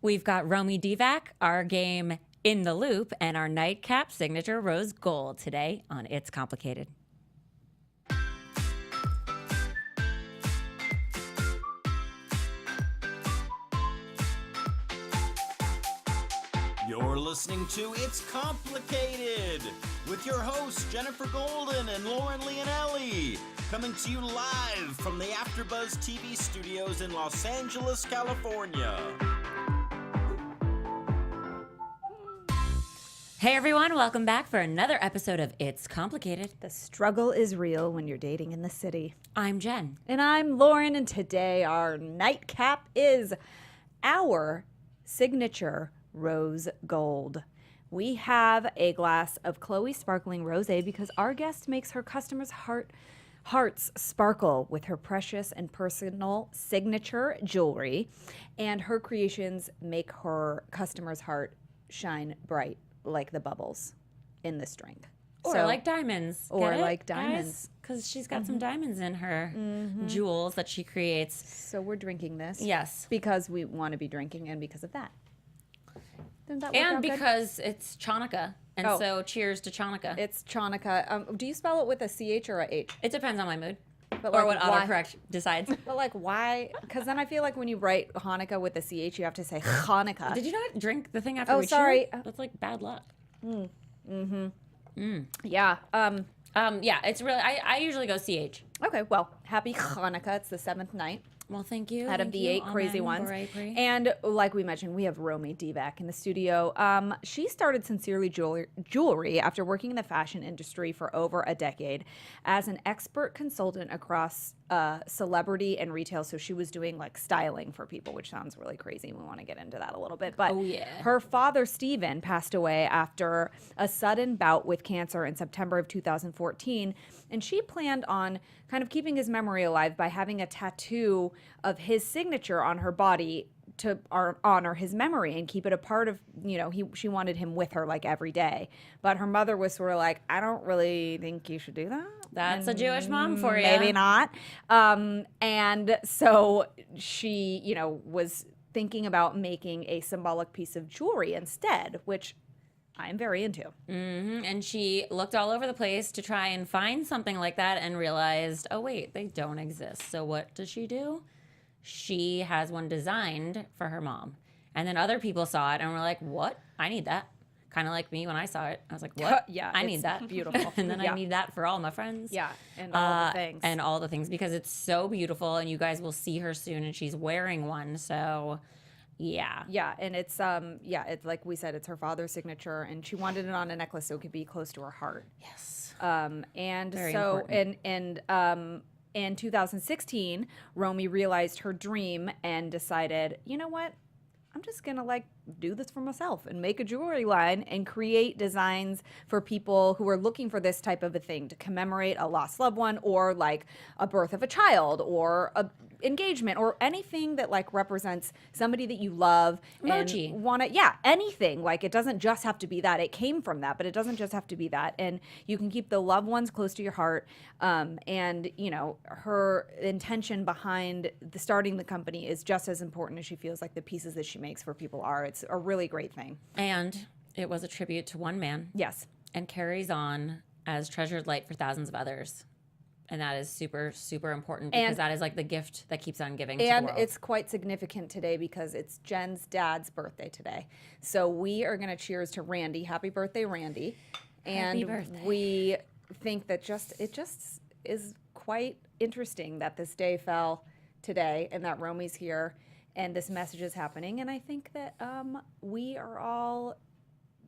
We've got Romy Devack, our game In the Loop, and our nightcap signature rose gold today on It's Complicated. You're listening to It's Complicated with your hosts Jennifer Golden and Lauren Leonelli, coming to you live from the AfterBuzz TV studios in Los Angeles, California. Hey everyone, welcome back for another episode of It's Complicated. The struggle is real when you're dating in the city. I'm Jen. And I'm Lauren, and today our nightcap is our signature rose gold. We have a glass of Chloe Sparkling Rosé because our guest makes her customers' hearts sparkle with her precious and personal signature jewelry, and her creations make her customers' heart shine bright like the bubbles in this drink. Or like diamonds. Or like diamonds. Because she's got some diamonds in her jewels that she creates. So we're drinking this. Yes. Because we want to be drinking and because of that. Doesn't that work And out good? because it's Chanukah. And so cheers to Chanukah. It's Chanukah. Do you spell it with a CH or a H? It depends on my mood. But Or like, what why? autocorrect decides. But like why? Because then I feel like when you write Hanukkah with a CH, you have to say Hanukkah. Did you not drink the thing after Oh, we sorry. chewed? That's like bad luck. Yeah. Yeah, it's really, I usually go CH. Okay, well, happy Hanukkah. It's the 7th night Well, thank you. out of Thank the you. 8 crazy Amen. ones. Bore pre. And like we mentioned, we have Romy Devack in the studio. She started Sincerely Jewelry after working in the fashion industry for over a decade as an expert consultant across celebrity and retail. So she was doing like styling for people, which sounds really crazy. We want to get into that a little bit. But her father, Stephen, passed away after a sudden bout with cancer in September of 2014. And she planned on kind of keeping his memory alive by having a tattoo of his signature on her body to honor his memory and keep it a part of, she wanted him with her like every day. But her mother was sort of like, I don't really think you should do that. That's a Jewish mom for you. Maybe not. And so she, was thinking about making a symbolic piece of jewelry instead, which I'm very into. And she looked all over the place to try and find something like that and realized, oh, wait, they don't exist. So what does she do? She has one designed for her mom. And then other people saw it and were like, what? I need that. Kind of like me when I saw it. I was like, what? Yeah, I need that. beautiful. And then Yeah. I need that for all my friends. Yeah, and all the things. And all the things because it's so beautiful. And you guys will see her soon and she's wearing one. So... yeah. Yeah, and it's it's like we said, it's her father's signature, and she wanted it on a necklace so it could be close to her heart. Yes. And Very so important. in 2016, Romy realized her dream and decided, you know what? I'm just gonna like do this for myself and make a jewelry line and create designs for people who are looking for this type of a thing to commemorate a lost loved one or like a birth of a child or a engagement or anything that like represents somebody that you love Emoji. and want to anything. Like it doesn't just have to be that. It came from that, but it doesn't just have to be that. And you can keep the loved ones close to your heart. And her intention behind starting the company is just as important as she feels like the pieces that she makes for people are. It's a really great thing. And it was a tribute to one man. Yes. And carries on as treasured light for thousands of others. And that is super, super important because that is like the gift that keeps on giving to the world. And it's quite significant today because it's Jen's dad's birthday today. So we are going to cheers to Randy. Happy birthday, Randy. Happy And birthday. we think that it just is quite interesting that this day fell today and that Romy's here and this message is happening. And I think that we are all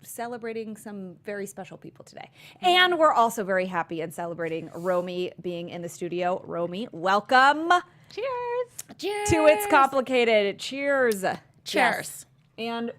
celebrating some very special people today. And we're also very happy and celebrating Romy being in the studio. Romy, welcome. Cheers. Cheers. To It's Complicated. Cheers. Cheers. Yes. And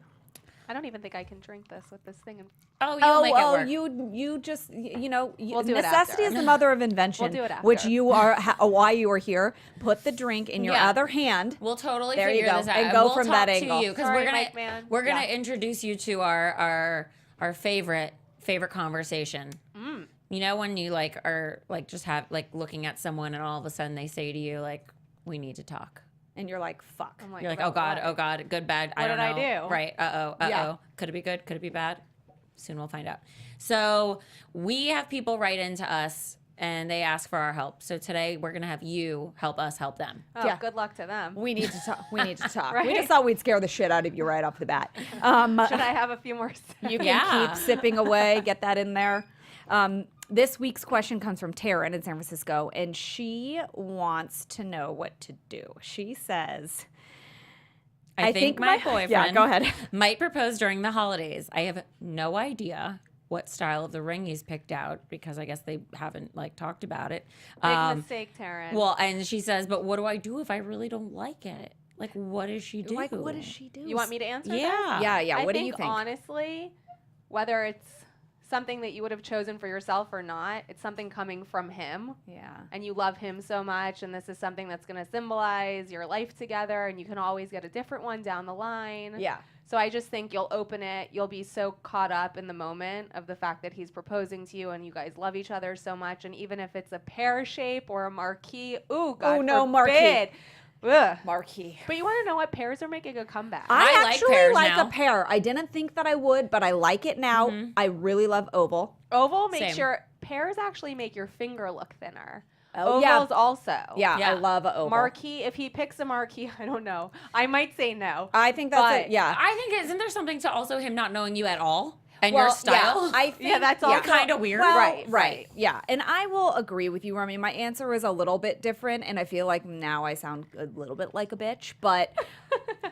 I don't even think I can drink this with this thing. Oh, you'll make it work. you just We'll do it necessity after. is the mother of invention. We'll do it after. Which you are why you are here. Put the drink in your Yeah. other hand. We'll totally There you figure go. this out. And go we'll from talk that to angle. you because Sorry, we're gonna Mike Man. we're gonna introduce you to our favorite conversation. You know when you like are like just have like looking at someone and all of a sudden they say to you like we need to talk. and you're like, fuck. I'm like, You're like, "Bro, what?" oh God, good, bad. What I don't did I know. do? Right. Uh-oh. Yeah. Could it be good? Could it be bad? Soon we'll find out. So we have people write into us and they ask for our help. So today we're going to have you help us help them. Oh, Yeah. good luck to them. We need to talk. We need to talk. Right? We just thought we'd scare the shit out of you right off the bat. Should I have a few more? You can Yeah. keep sipping away. Get that in there. This week's question comes from Taryn in San Francisco, and she wants to know what to do. She says, I think my boyfriend Yeah, go ahead. might propose during the holidays. I have no idea what style of the ring he's picked out because I guess they haven't like talked about it. Big mistake, Taryn. Well, and she says, but what do I do if I really don't like it? Like, what does she do? Like, what does she do? You want me to answer Yeah. Yeah, yeah. I What do you think? Honestly, whether it's something that you would have chosen for yourself or not, it's something coming from him. Yeah. And you love him so much, and this is something that's going to symbolize your life together, and you can always get a different one down the line. Yeah. So I just think you'll open it. You'll be so caught up in the moment of the fact that he's proposing to you and you guys love each other so much. And even if it's a pear shape or a marquee, ooh, God Ooh, no, forbid. marquee. Ugh. Marquee. But you want to know what? Pears are making a comeback. I like actually pears like now. a pear. I didn't think that I would, but I like it now. I really love oval. Oval makes Same. pears actually make your finger look thinner. Oh, yeah. Ovals also. Yeah, Yeah. I love a oval. Marquee, if he picks a marquee, I don't know. I might say no. I think that's But it. Yeah. I think, isn't there something to also him not knowing you at all and Well, your style? Yeah, I think, Yeah, that's all also- kind of weird. Well, Right, right, right. yeah. And I will agree with you, Romy. My answer is a little bit different, and I feel like now I sound a little bit like a bitch, but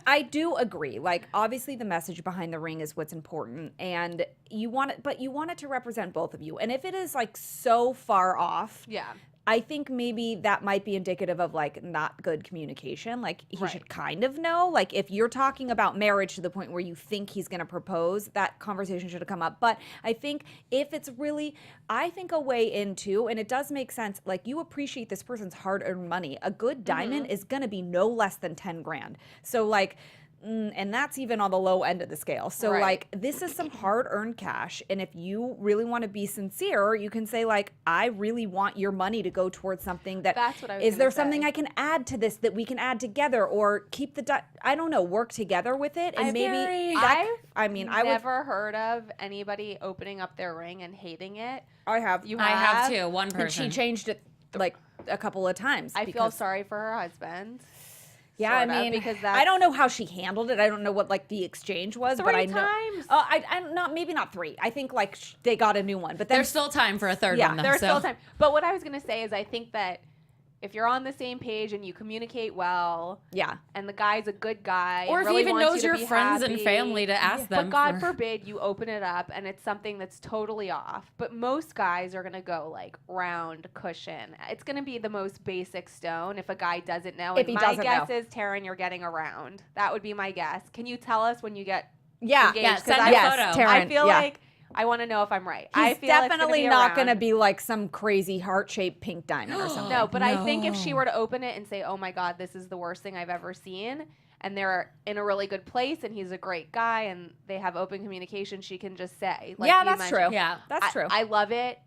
I do agree. Like, obviously, the message behind the ring is what's important, and you want it, but you want it to represent both of you. And if it is like so far off, Yeah. I think maybe that might be indicative of like not good communication. Like he Right. should kind of know. Like if you're talking about marriage to the point where you think he's going to propose, that conversation should have come up. But I think if it's really, I think a way into, and it does make sense, like you appreciate this person's hard-earned money. A good diamond is going to be no less than 10 grand. So like, and that's even on the low end of the scale. So Right. like this is some hard-earned cash, and if you really want to be sincere, you can say like, I really want your money to go towards something that That's what I was is gonna there say. something I can add to this that we can add together, or keep the I don't know, work together with it, and maybe I mean I would never heard of anybody opening up their ring and hating it. I have You I have have? too. One and person. she changed it like a couple of times. I feel because- sorry for her husband. Yeah, I sorta, mean, because I that's don't know how she handled it. I don't know what like the exchange was, but 3 I know. times. I'm not maybe not 3. I think like they got a new one, but then There's still time for a third Yeah, one, though. There's so. still time. But what I was gonna say is I think that if you're on the same page and you communicate well, yeah. and the guy's a good guy, Or and if really he even wants knows you your to be friends and happy, family to ask them. But God for- forbid you open it up and it's something that's totally off. But most guys are gonna go like round cushion. It's gonna be the most basic stone if a guy doesn't know. If And he my doesn't guess know. is Taryn, you're getting a round. That would be my guess. Can you tell us when you get Yeah. engaged? Yeah, 'Cause send I, a Yes, photo. Taryn, I feel yeah. like I want to know if I'm right. He's I feel it's gonna definitely be a not going to round. be like some crazy heart-shaped pink diamond or something. No, but I think if she No. were to open it and say, "Oh my God, this is the worst thing I've ever seen," and they're in a really good place, and he's a great guy, and they have open communication, she can just say, like yeah, you that's mentioned, true. Yeah. That's true. I love it.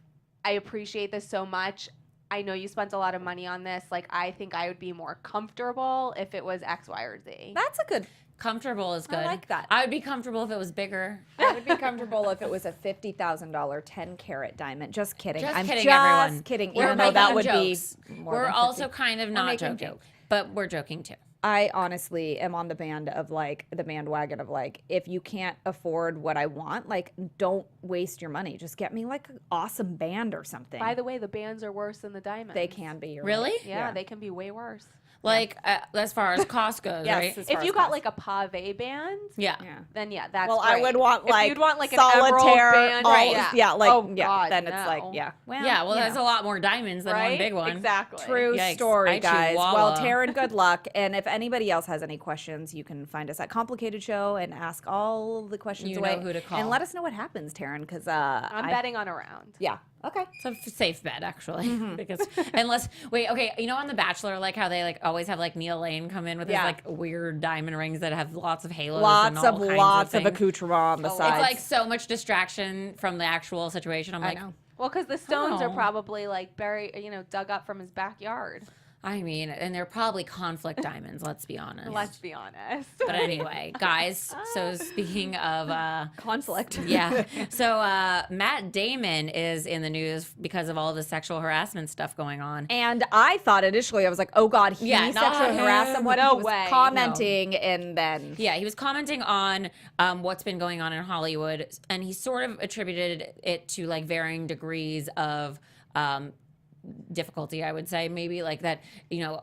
I appreciate this so much. I know you spent a lot of money on this. Like, I think I would be more comfortable if it was X, Y, or Z. That's a good. Comfortable is good. I like that. I would be comfortable if it was bigger. I would be comfortable if it was a $50,000 10-carat diamond. Just kidding. Just I'm kidding, just everyone. kidding. We're Even though that would making jokes. be more We're than also 50. kind of not making joking, jokes. but we're joking too. I honestly am on the bandwagon of like, if you can't afford what I want, like, don't waste your money. Just get me like an awesome band or something. By the way, the bands are worse than the diamonds. They can be. You're Really? right. Yeah, they can be way worse. Like as far as cost goes, Yes, right? as far If as you got cost. like a pave band, Yeah. Yeah. then yeah, that's Well, I great. would want If like you'd want like an emerald solitaire, band, all- right? Yeah, like Oh, yeah. God, Then it's like no. yeah. Well, Yeah, well, you there's know. a lot more diamonds than right? one big one. Exactly. True Yikes. story, I guys. Well, chihuahua. Taryn, good luck. And if anybody else has any questions, you can find us at Complicated Show and ask all of the questions You away. know who to call. And let us know what happens, Taryn, because I'm betting on a round. Yeah. Okay. It's a safe bet, actually, Mm-hmm. because unless okay, you know on The Bachelor, like how they like always have like Neil Lane come in with his Yeah. like weird diamond rings that have lots of halos, and Lots all of kinds of things. accoutrement on the sides. It's like so much distraction from the actual situation. I'm I like, know. Well, because the stones are Oh. probably like buried, dug up from his backyard. I mean, and they're probably conflict diamonds, let's be honest. Let's be honest. But anyway, guys, so speaking of Conflict. yeah. So Matt Damon is in the news because of all the sexual harassment stuff going on. And I thought initially, I was like, oh God, he Yeah, not sexually harassed him. someone. No He was way. commenting, and then Yeah, he was commenting on what's been going on in Hollywood, and he sort of attributed it to like varying degrees of difficulty, I would say. Maybe like that,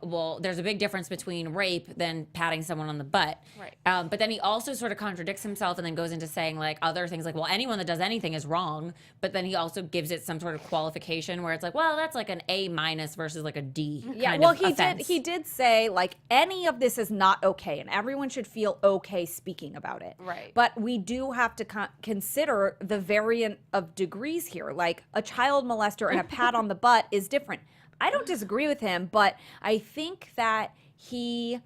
well, there's a big difference between rape than patting someone on the butt. Right. But then he also sort of contradicts himself and then goes into saying like other things like, well, anyone that does anything is wrong. But then he also gives it some sort of qualification where it's like, well, that's like an A- versus like a D. yeah, kind well, of offense. he did say like any of this is not okay, and everyone should feel okay speaking about it. Right. But we do have to consider the variant of degrees here. Like a child molester and a pat on the butt is different. I don't disagree with him, but I think that he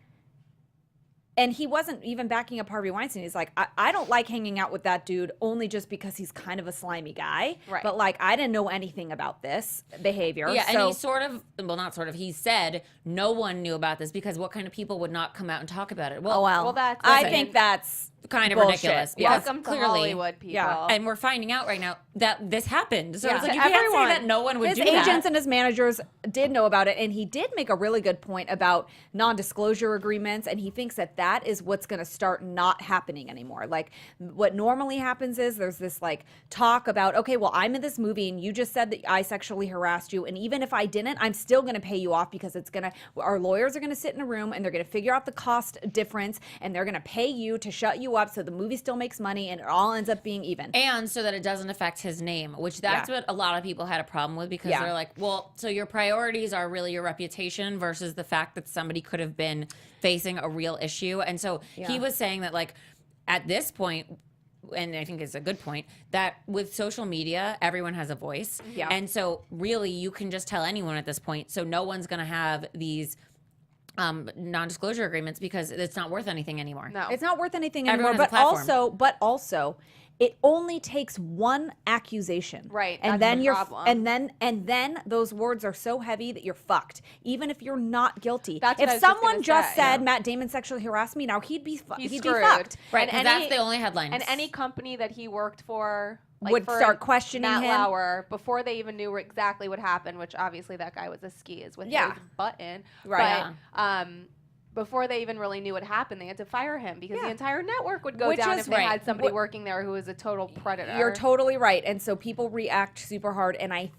wasn't even backing up Harvey Weinstein. He's like, I don't like hanging out with that dude only just because he's kind of a slimy guy. Right. But like, I didn't know anything about this behavior. Yeah, so, and he sort of, well, not sort of, he said no one knew about this because what kind of people would not come out and talk about it? well, that's I listen. think that's kind of bullshit. ridiculous. Yeah. Because Welcome to clearly, Hollywood, people. Yeah. and we're finding out right now that this happened. So Yeah. it's like To you can't everyone. say that no one would His do agents that. and his managers did know about it, and he did make a really good point about non-disclosure agreements, and he thinks that that is what's going to start not happening anymore. Like what normally happens is there's this like talk about, okay, well, I'm in this movie and you just said that I sexually harassed you, and even if I didn't, I'm still going to pay you off because our lawyers are going to sit in a room and they're going to figure out the cost difference, and they're going to pay you to shut you up so the movie still makes money and it all ends up being even. And so that it doesn't affect his name, which that's Yeah. what a lot of people had a problem with because Yeah. they're like, well, so your priorities are really your reputation versus the fact that somebody could have been facing a real issue. And so he was saying that like at this point, and I think it's a good point, that with social media, everyone has a voice. Yeah. And so really you can just tell anyone at this point. So no one's going to have these non-disclosure agreements because it's not worth anything anymore. No. It's not worth anything Everyone anymore. has a platform. But also, it only takes one accusation, Right, And that's then the you're, problem. and then those words are so heavy that you're fucked, even if you're not guilty. That's what I if was just someone gonna just say. said Matt Damon sexually harassed me, now he'd be He's be screwed. fucked. Right, And because that's the only headlines. And any company that he worked for like Would for start questioning Matt him. Lauer before they even knew exactly what happened, which obviously that guy was a skis with Yeah. his button. Right. But before they even really knew what happened, they had to fire him because Yeah. the entire network would go Which down is if they right. had somebody What- working there who was a total predator. You're totally right. And so people react super hard. And I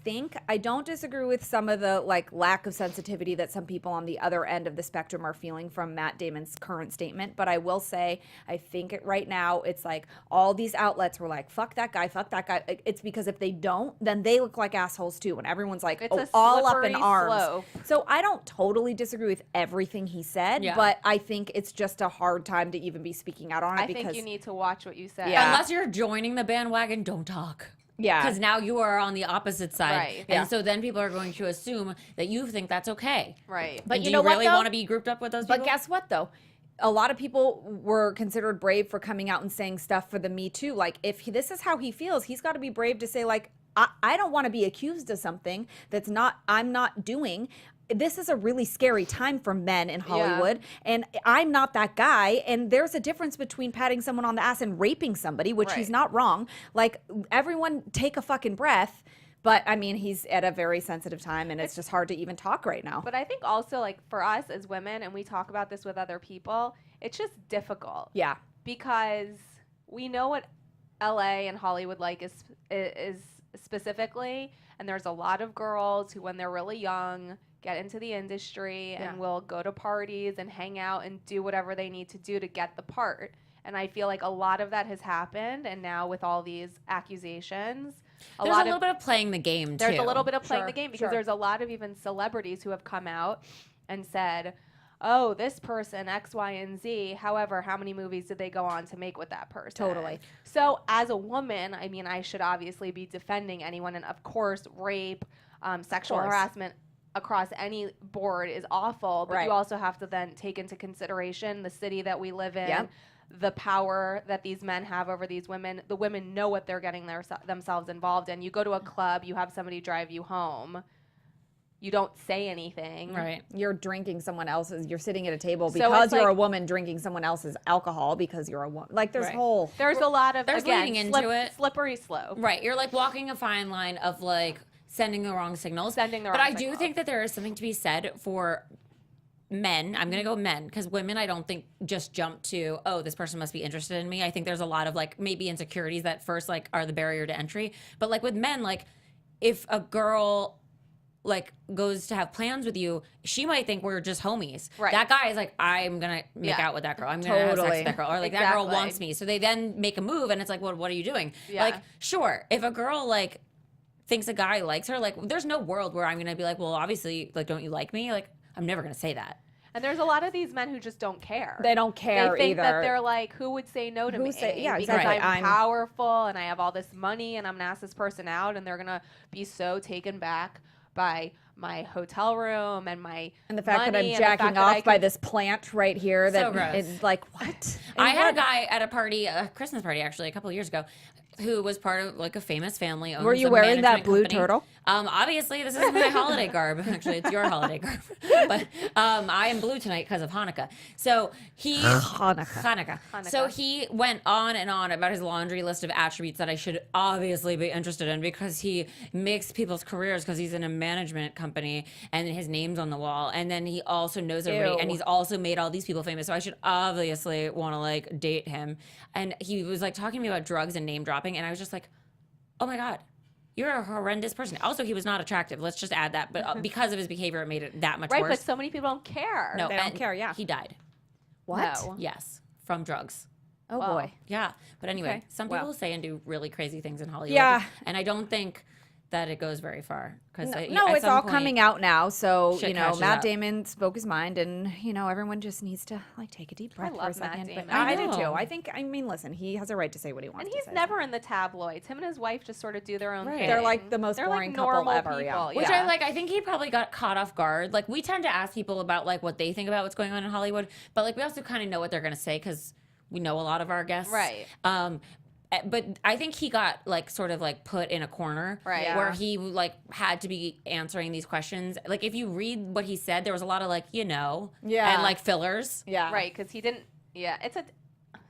don't disagree with some of the like lack of sensitivity that some people on the other end of the spectrum are feeling from Matt Damon's current statement. But I will say, I think right now it's like all these outlets were like, fuck that guy, fuck that guy. It's because if they don't, then they look like assholes too. And everyone's like, It's a all up in slippery arms. slope. So I don't totally disagree with everything he said, Yeah. but I think it's just a hard time to even be speaking out on it I because think you need to watch what you say. Yeah. Unless you're joining the bandwagon, don't talk. Yeah. Because now you are on the opposite side. Right. And Yeah. so then people are going to assume that you think that's okay. Right. But And you do know you what, really though? want to be grouped up with those people? But guess what, though? A lot of people were considered brave for coming out and saying stuff for the Me Too. Like, if this is how he feels, he's got to be brave to say, like, I don't want to be accused of something I'm not doing. This is a really scary time for men in Hollywood, and I'm not that guy. And there's a difference between patting someone on the ass and raping somebody, which he's Right. not wrong. Like, everyone take a fucking breath. But, I mean, he's at a very sensitive time, and it's just hard to even talk right now. But I think also like for us as women, and we talk about this with other people, it's just difficult. Yeah. Because we know what LA and Hollywood like is specifically, and there's a lot of girls who when they're really young get into the industry and will go to parties and hang out and do whatever they need to do to get the part. And I feel like a lot of that has happened, and now with all these accusations, There's a little bit of playing the game, too. there's a little bit of playing Sure, the game because sure. there's a lot of even celebrities who have come out and said, oh, this person, X, Y, and Z. However, how many movies did they go on to make with that person? Totally. So as a woman, I mean, I should obviously be defending anyone. And of course, rape, sexual course. harassment across any board is awful. But Right. you also have to then take into consideration the city that we live in. Yep. The power that these men have over these women. The women know what they're getting themselves involved in. You go to a club, you have somebody drive you home. you don't say anything. Right. You're drinking someone else's. You're sitting at a table So because it's you're a like- woman drinking someone else's alcohol because you're a woman. Like there's Right. whole. There's a lot of, There's again, leading into it. slippery slope. Right. You're like walking a fine line of like sending the wrong signals. Sending the But wrong I do signals. think that there is something to be said for men. I'm going to go men because women, I don't think just jump to, oh, this person must be interested in me. I think there's a lot of like maybe insecurities that first like are the barrier to entry. But like with men, like if a girl like goes to have plans with you, she might think we're just homies. Right. That guy is like, I'm gonna make Yeah. out with that girl. I'm gonna have sex Totally. with that girl. Or like that girl Exactly. wants me. So they then make a move and it's like, well, what are you doing? Yeah. Like, sure, if a girl like thinks a guy likes her, like there's no world where I'm gonna be like, well, obviously, like, don't you like me? Like, I'm never gonna say that. And there's a lot of these men who just don't care. They don't care They think either. that they're like, who would say no to Who me? say- yeah, because exactly. I'm I'm- powerful and I have all this money and I'm gonna ask this person out and they're gonna be so taken back by my hotel room and my and the fact that money I'm and the fact jacking that I off by can- this plant right here that gross. is like what? I And had a what- guy at a party, a Christmas party actually, a couple of years ago, who was part of like a famous family. Were owns you a wearing that management blue company. turtle? Obviously, this is my holiday garb. Actually, it's your holiday garb. But I am blue tonight because of Hanukkah. So he Hanukkah. So he went on and on about his laundry list of attributes that I should obviously be interested in because he makes people's careers because he's in a management company and his name's on the wall. And then he also knows everybody Ew. and he's also made all these people famous. So I should obviously want to like date him. And he was like talking to me about drugs and name dropping. And I was just like, oh my God. You're a horrendous person. Also, he was not attractive. Let's just add that. But because of his behavior, it made it that much Right, worse. but so many people don't care. No, They don't and care, yeah. He died. What? No. Yes, from drugs. Oh Wow. boy. Yeah. But anyway, Okay. some Wow. people say and do really crazy things in Hollywood. Yeah. And I don't think that it goes very far. Because No, it's all coming out now. So, shit you know, catches Matt up. Damon spoke his mind and, you know, everyone just needs to like take a deep breath for a love Matt second. Damon. But I do I too. know. I mean, listen, he has a right to say what he wants And to he's say. never in the tabloids. Him and his wife just sort of do their own Right. thing. They're like the most They're boring like couple normal ever, yeah. people. Which yeah. I like. I think he probably got caught off guard. Like we tend to ask people about like what they think about what's going on in Hollywood, but like we also kind of know what they're going to say because we know a lot of our guests. Right. But I think he got like sort of like put in a corner Right. where Yeah. he like had to be answering these questions. Like if you read what he said, there was a lot of like, Yeah. and like fillers. Yeah. Right, because he didn't. Yeah, it's a.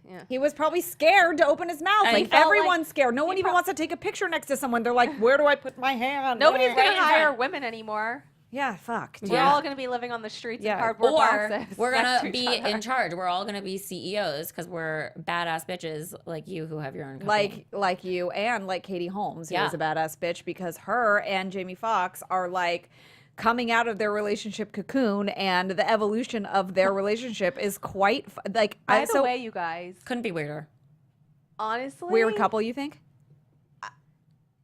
Yeah. He was probably scared to open his mouth. And he Like felt everyone's scared. No one even wants to take a picture next to someone. They're like, where do I put my hand? Nobody's Eh. gonna Right in hire front. women anymore. Yeah, fuck. We're Yeah. all gonna be living on the streets Yeah. in cardboard Or boxes. we're next gonna to each be other. in charge. We're all gonna be CEOs because we're badass bitches like you who have your own company. Like you and like Katie Holmes, who Yeah. is a badass bitch because her and Jamie Foxx are like coming out of their relationship cocoon, and the evolution of their relationship is quite like. By the way, you guys, Couldn't be weirder. honestly, weird couple, you think?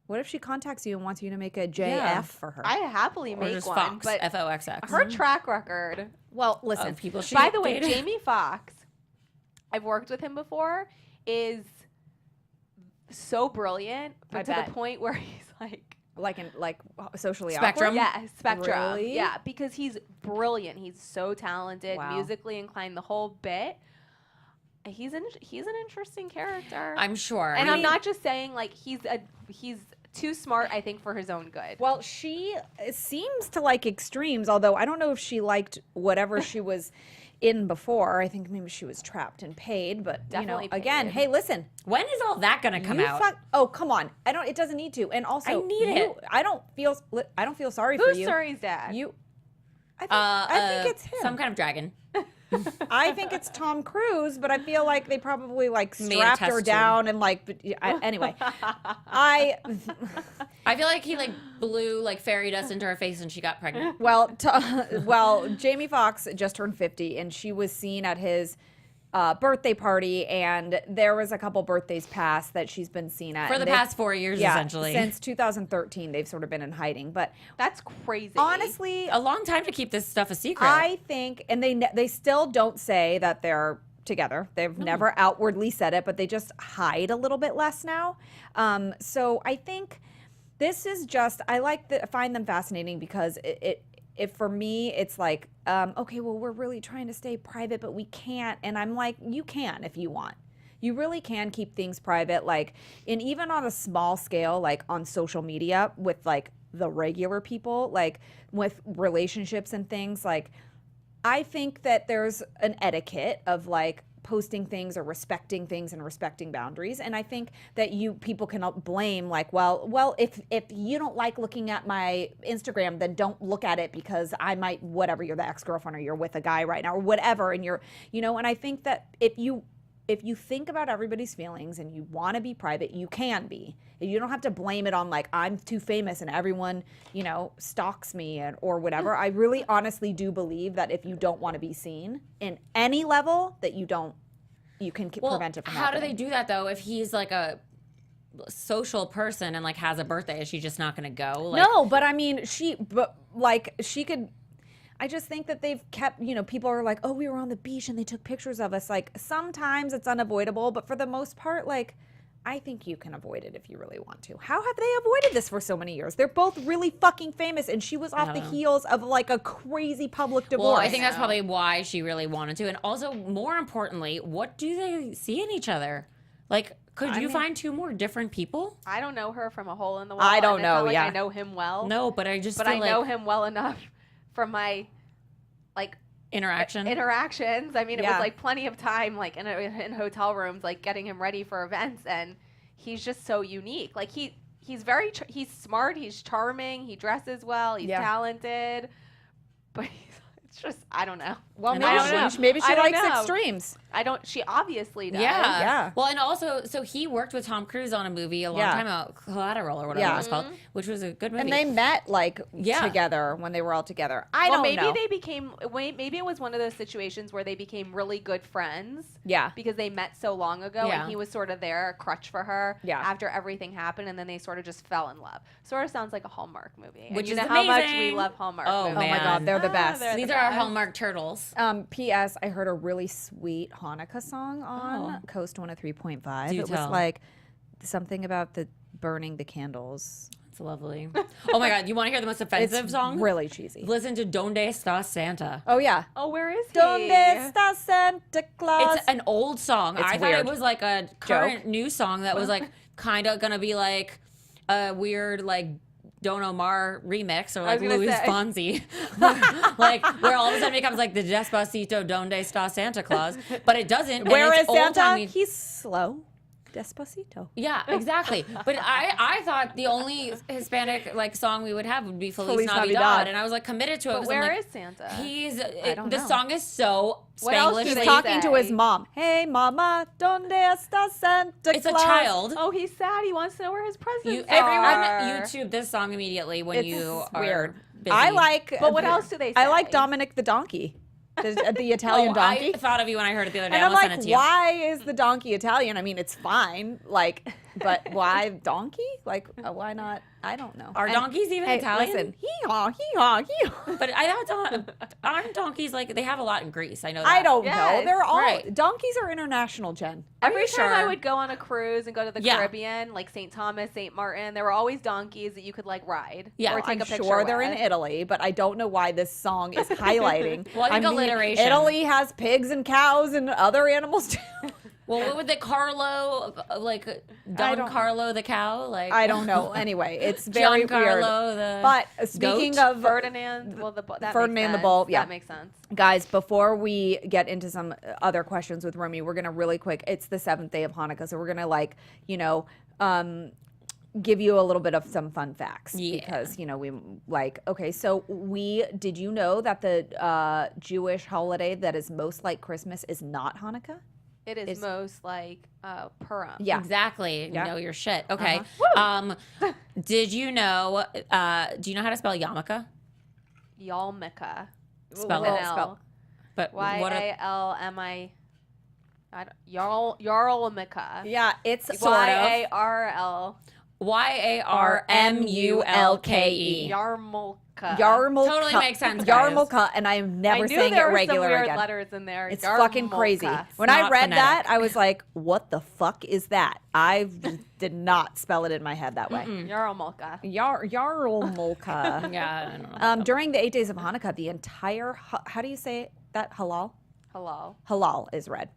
What if she contacts you and wants you to make a JF Yeah. for her? I happily Or make just one, Fox. but FOXX. her track record. well, listen. Of people she By the way, dated. Jamie Foxx, I've worked with him before, is so brilliant, but I to bet. the point where he's like, Socially Spectrum? awkward. yeah, spectrum. Really? Yeah, because he's brilliant. He's so talented, Wow. musically inclined, the whole bit. He's an interesting character. I'm sure. and I I'm mean, not just saying like he's too smart, I think, for his own good. Well, she seems to like extremes, although I don't know if she liked whatever she was in before. I think maybe she was trapped and paid, but Definitely again, paid. hey, listen. when is all that gonna come you out? oh, come on. It doesn't need to. And also I need it. I don't feel sorry for Who's you. Suri's dad? I think it's him. Some kind of dragon. I think it's Tom Cruise, but I feel like they probably like Made a strapped test her tube. down and like. Anyway, I I feel like he like blew like fairy dust into her face and she got pregnant. well, Jamie Foxx just turned 50, and she was seen at his birthday party, and there was a couple birthdays past that she's been seen at For the and they've- past 4 years, essentially. since 2013. They've sort of been in hiding, but That's crazy. honestly, A long time to keep this stuff a secret. I think, and they still don't say that they're together. They've never outwardly said it, but they just hide a little bit less now. So I think this is just, find them fascinating because if for me, it's like, okay, well, we're really trying to stay private, but we can't. And I'm like, you can if you want. You really can keep things private, like, and even on a small scale, like on social media with like the regular people, like with relationships and things. Like, I think that there's an etiquette of like posting things or respecting things and respecting boundaries. And I think that people can blame like, well, if you don't like looking at my Instagram, then don't look at it because I might, whatever, you're the ex-girlfriend or you're with a guy right now or whatever. And you're, and I think that if you think about everybody's feelings and you want to be private, you can be. You don't have to blame it on like, I'm too famous and everyone, stalks me or whatever. I really honestly do believe that if you don't want to be seen in any level, that you can prevent it from how happening. do they do that though? If he's like a social person and like has a birthday, is she just not going to go? Like, no, but I mean, she could. I just think that they've kept, people are like, oh, we were on the beach and they took pictures of us. Like, sometimes it's unavoidable, but for the most part, like, I think you can avoid it if you really want to. How have they avoided this for so many years? They're both really fucking famous, and she was off the heels of like a crazy public divorce. Well, I think that's probably why she really wanted to. And also, more importantly, what do they see in each other? Like, could you find two more different people? I don't know her from a hole in the wall. I don't and know, It's not like yeah. I know him well. No, but I just But feel I like know him well enough from my, like, interactions. I mean, it was like plenty of time, like in hotel rooms, like getting him ready for events, and he's just so unique. Like he's he's smart, he's charming, he dresses well, he's talented, but it's just I don't know. Well, And maybe she I don't likes know. extremes. She obviously does. Yeah. Well, and also, so he worked with Tom Cruise on a movie a long time ago, Collateral or whatever it was called, which was a good movie. And they met like together when they were all together. I don't know. Maybe it was one of those situations where they became really good friends. Yeah. Because they met so long ago, Yeah. and he was sort of there, a crutch for her. Yeah. After everything happened, and then they sort of just fell in love. Sort of sounds like a Hallmark movie. Which and you is know how much amazing. we love Hallmark Oh, movies. Oh my God, they're the best. they're These the are our best. Hallmark turtles. P.S. I heard a really sweet Hanukkah song on Coast 103.5. Do It was tell. like something about the burning the candles. It's lovely. Oh my God, you want to hear the most offensive It's song? really cheesy. Listen to Donde Está Santa. Oh yeah. Oh, where is he? Donde está Santa Claus? It's an old song. It's I thought weird. it was like a current new song that was like kind of gonna be like a weird like Don Omar remix or like was gonna Louis say. Fonsi, like where all of a sudden it becomes like the Despacito Donde Está Santa Claus, but it doesn't. Where and is it's old Santa? timey. He's slow. Despacito. Yeah, exactly. But I thought the only Hispanic like song we would have would be Feliz Navidad, Navidad. and I was like committed to it. But because where I'm like, is Santa? He's don't the know. song is so What else do Spanglish. He's they talking to his say? mom. Hey, mama, donde está Santa It's a Claus? child. Oh, he's sad. He wants to know where his presents Everyone are. YouTube this song immediately when It's you are weird. busy. I like. But what else do they say? I like Dominic the donkey, the Italian donkey. I thought of you when I heard it the other day. And I'm I'll send like, it to you. why is the donkey Italian? I mean, it's fine. Like, but why donkey? Like, why not? I don't know. Are donkeys even hey, Italian? Listen, hee-haw, hee-haw, hee-haw. But I thought aren't donkeys like they have a lot in Greece? I know that. I don't Yes, know. They're all right. donkeys are international, Jen. Every you time I sure? would go on a cruise and go to the Yeah. Caribbean, like St. Thomas, St. Martin, there were always donkeys that you could like ride Yeah, or take I'm a picture sure they're with. in Italy, but I don't know why this song is highlighting. Well, I think alliteration. Italy has pigs and cows and other animals too. Well, what would the Carlo like Don don't- Carlo the cow like? I don't know. Anyway, it's very weird. Giancarlo the But speaking goat? of Ferdinand, well, that Ferdinand the makes Bull, sense. yeah. That makes sense. guys, before we get into some other questions with Romy, we're gonna really quick. It's the 7th day of Hanukkah, so we're gonna give you a little bit of some fun facts because we okay. So did you know that the Jewish holiday that is most like Christmas is not Hanukkah? It is most like Purim. Yeah. Exactly. Yeah. Know your shit. Okay. Did you know? Do you know how to spell yarmulke? Yalmika. Spell With it. an L. Spell. But what? Y-A-L-M-I. Yarmulka. Yeah, it's Sort of. Y-A-R-L. Yarmulke. Yarmulka. Yarmulke. Totally makes sense, guys. Yarmulke, and I am never I knew saying it there were regular some weird again. letters in there. It's fucking crazy. Yarmulke. When I not read phonetic. that, I was like, what the fuck is that? I did not spell it in my head that way. Yarmulka. Yarmulke. Yeah. I don't know. During the 8 days of Hanukkah, the entire, how do you say that? Halal? Halal. Halal is read.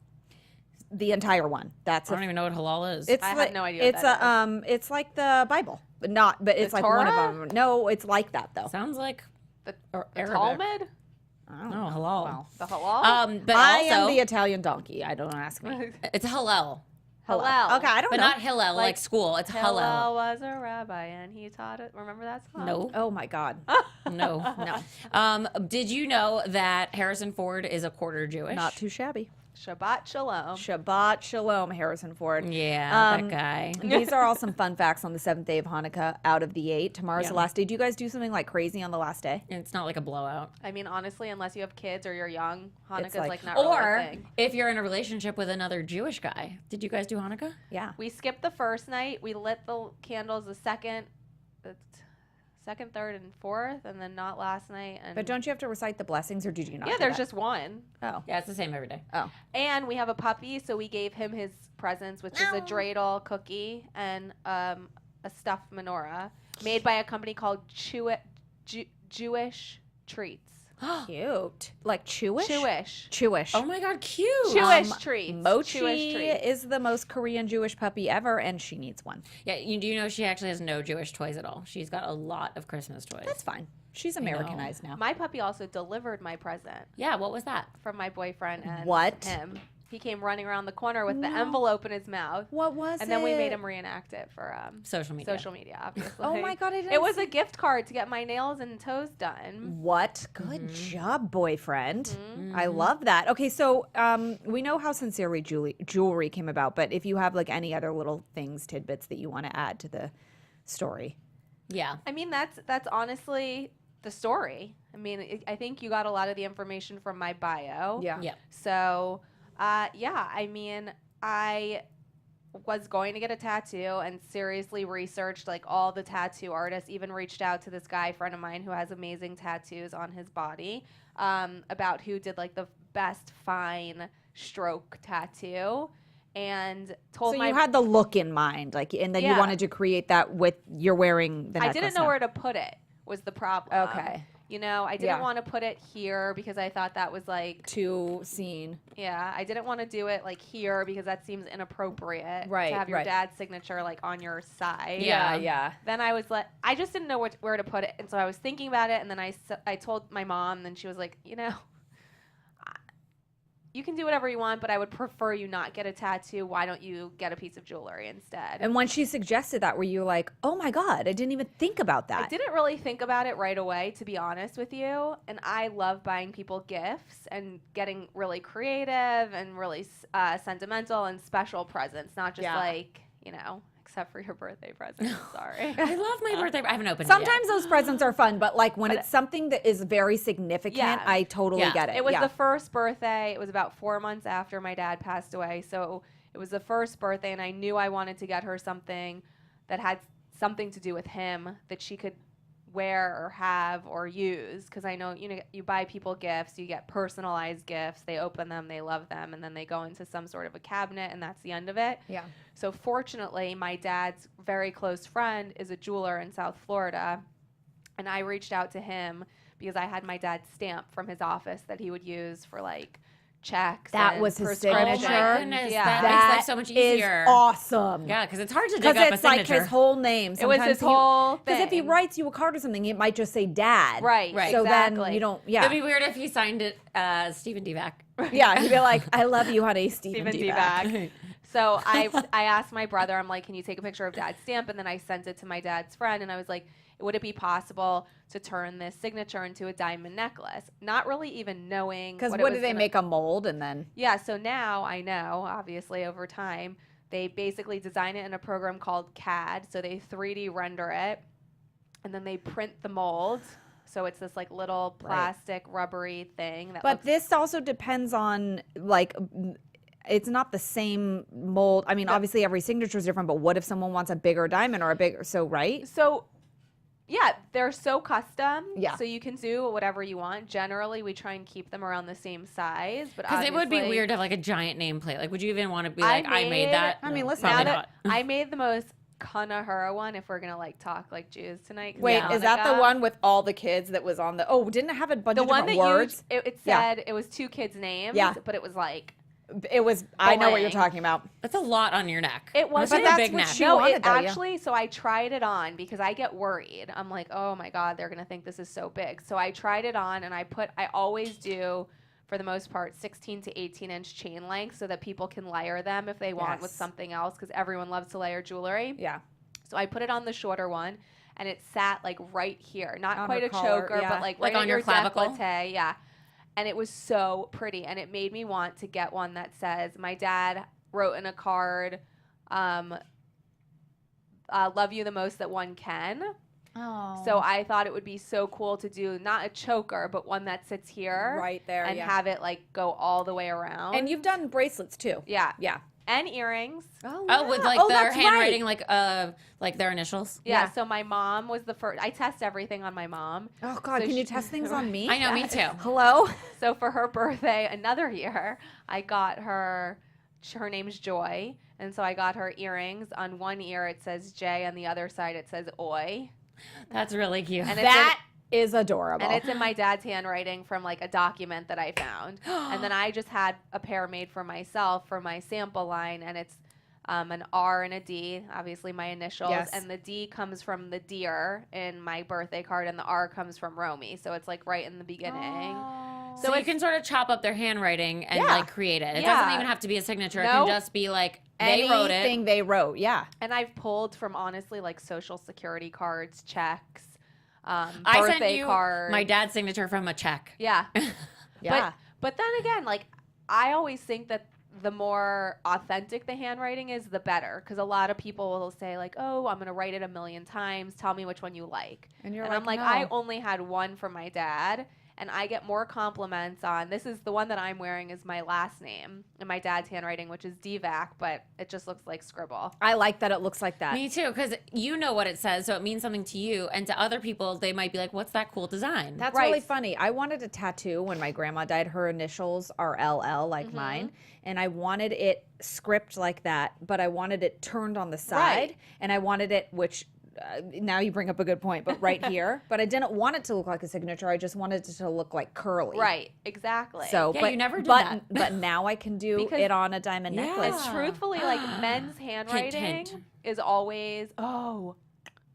The entire one. That's I don't even know what halal is. It's I have like, no idea what It's that it's like the Bible. but it's The like one of Torah? them. No, it's like that though. Sounds like The Arabic. Talmud? I don't Oh, know. hello. Wow. The halal? But I also, am the Italian donkey. I don't ask me. it's Hillel, Halal. Okay, I don't but know. not Hillel like school. It's Hillel Hillel. was a rabbi and he taught it. Remember that song? No, Oh my God. no, no. Did you know that Harrison Ford is a quarter Jewish? Not too shabby. Shabbat shalom. Shabbat shalom, Harrison Ford. Yeah, that guy. These are all some fun facts on the 7th day of Hanukkah out of the 8. Tomorrow's Yeah. the last day. Do you guys do something like crazy on the last day? It's not like a blowout. I mean, honestly, unless you have kids or you're young, Hanukkah's like- like not really a Or thing. if you're in a relationship with another Jewish guy. Did you guys do Hanukkah? Yeah. We skipped the first night. We lit the candles the second, third, and fourth, and then not last night. And But don't you have to recite the blessings, or did you not? yeah, do there's that? just one. Oh. Yeah, it's the same every day. Oh. And we have a puppy, so we gave him his presents, which is a dreidel cookie and a stuffed menorah made by a company called Jewish Treats. Cute. Like chewish? Jewish. Chewish. Oh my God, cute. Jewish treats. Mochi Jewish treats. is the most Korean Jewish puppy ever, and she needs one. Yeah, do you know she actually has no Jewish toys at all? She's got a lot of Christmas toys. That's fine. She's Americanized now. My puppy also delivered my present Yeah, what was that? from my boyfriend and What? him. He came running around the corner with the envelope in his mouth. What was And it? then we made him reenact it for Social media. social media, obviously. Oh my God, I didn't It was see- a gift card to get my nails and toes done. What? Good job, boyfriend. Mm-hmm. I love that. Okay, so we know how Sincerely jewelry came about, but if you have like any other little things, tidbits that you want to add to the story. Yeah. I mean, that's honestly the story. I mean, I think you got a lot of the information from my bio. Yeah. Yeah. So, yeah, I mean, I was going to get a tattoo and seriously researched like all the tattoo artists, even reached out to this guy friend of mine who has amazing tattoos on his body, about who did like the best fine stroke tattoo, and told So my you had the look in mind, like, and then you Yeah. wanted to create that with you're wearing the I necklace. didn't know now. where to put it was the problem. Okay. You know, I didn't Yeah. want to put it here because I thought that was like, Too seen. yeah, I didn't want to do it like here because that seems inappropriate Right, to have your right. dad's signature like on your side. Yeah. Yeah. Then I was like, I just didn't know where to put it. And so I was thinking about it. And then I told my mom, and then she was like, you know, you can do whatever you want, but I would prefer you not get a tattoo. Why don't you get a piece of jewelry instead? And when she suggested that, were you like, oh my God, I didn't even think about that? I didn't really think about it right away, to be honest with you. And I love buying people gifts and getting really creative and really sentimental and special presents, not just Yeah. like, you know, except for your birthday present. Sorry. I love my birthday. I haven't opened it yet. Sometimes those presents are fun, but like when it's something that is very significant, Yeah. I totally Yeah. get it. It was yeah. the first birthday. It was about 4 months after my dad passed away. So it was the first birthday, and I knew I wanted to get her something that had something to do with him that she could wear or have or use. Because I know, you know, you buy people gifts, you get personalized gifts. They open them, they love them, and then they go into some sort of a cabinet, and that's the end of it. Yeah. So fortunately, my dad's very close friend is a jeweler in South Florida, and I reached out to him because I had my dad's stamp from his office that he would use for like checks. That and was his Oh prescriptions. signature. my goodness. Yeah. That That makes life so much is easier. awesome. Yeah, because it's hard to dig Because up a it's like signature. his whole name. It was his whole thing. Because if he writes you a card or something, it might just say dad. Right, So exactly. then you don't, yeah. It'd be weird if he signed it as Stephen Devack. Yeah, he'd be like, I love you, honey, Stephen Stephen Devack. Devack. So I asked my brother, I'm like, can you take a picture of dad's stamp? And then I sent it to my dad's friend, and I was like, would it be possible to turn this signature into a diamond necklace? Not really even knowing. Because what what do they make a mold and then? Yeah, so now I know, obviously, over time, they basically design it in a program called CAD. So they 3D render it, and then they print the mold. So it's this like little plastic rubbery thing. That But looks, this also depends on like. It's not the same mold. I mean, obviously every signature is different, but what if someone wants a bigger diamond or a bigger, so right? so yeah, they're so custom. Yeah. So you can do whatever you want. Generally, we try and keep them around the same size. But Because it would be obviously- weird to have like a giant nameplate. Like, would you even want to be I like, I made made- that? I mean, No, listen, Now probably that not. I made the most Kanahura one, if we're gonna like talk like Jews tonight. 'cause Wait, it's is that the Hanukkah. one with all the kids that was on the? Oh, didn't it have a bunch The of one different that words? it Yeah. said it was two kids' names, Yeah. but it was like It was. I know what you're talking about. That's a lot on your neck. It was a that's big what neck. she No, wanted, it though, yeah. actually, so I tried it on because I get worried. I'm like, oh my God, they're going to think this is so big. So I tried it on and I always do, for the most part, 16 to 18 inch chain length so that people can layer them if they want with Yes. something else because everyone loves to layer jewelry. Yeah. So I put it on the shorter one and it sat like right here. Not On quite her a collar, choker, yeah. but like Like right on at your clavicle? décolleté, yeah. And it was so pretty. And it made me want to get one that says, my dad wrote in a card, love you the most that one can. Oh. So I thought it would be so cool to do not a choker, but one that sits here. Right there, And yeah. have it like go all the way around. And you've done bracelets too. Yeah. Yeah. And earrings. Oh, with like their that's handwriting, right. like their initials. Yeah. Yeah. So my mom was the first. I test everything on my mom. Oh God, So can you she- test things on me? I know, me too. Hello. So for her birthday, another year, I got her. Her name's Joy, and so I got her earrings. On one ear it says J, on the other side it says Oi, That's really cute. and That is adorable. and it's in my dad's handwriting from like a document that I found. And then I just had a pair made for myself for my sample line, and it's an R and a D, obviously my initials, Yes. and the D comes from the deer in my birthday card, and the R comes from Romy. So it's like right in the beginning. so you can sort of chop up their handwriting and Yeah. like create it. It Yeah. doesn't even have to be a signature. It Nope. can just be like they wrote it. Anything they wrote. Yeah. And I've pulled from honestly like social security cards, checks, I birthday sent you cards. my dad's signature from a check. Yeah. Yeah. But then again, like I always think that the more authentic the handwriting is, the better. Because a lot of people will say like, "Oh, I'm gonna write it 1,000,000 times. Tell me which one you like." And you're And I'm like, no. I only had one from my dad, and I get more compliments on. This is the one that I'm wearing is my last name in my dad's handwriting, which is Devack, but it just looks like scribble. I like that it looks like that. Me too, because you know what it says, so it means something to you, and to other people, they might be like, "What's that cool design?" That's Right. really funny. I wanted a tattoo when my grandma died. Her initials are LL, like Mm-hmm. mine. And I wanted it script like that, but I wanted it turned on the side. Right. And I wanted it, which now you bring up a good point, but right here. But I didn't want it to look like a signature. I just wanted it to look like curly. Right, exactly. So, Yeah, but, you never did but, that. but now I can do Because- it on a diamond Yeah. necklace. and truthfully, like men's handwriting hint. is always, "Oh,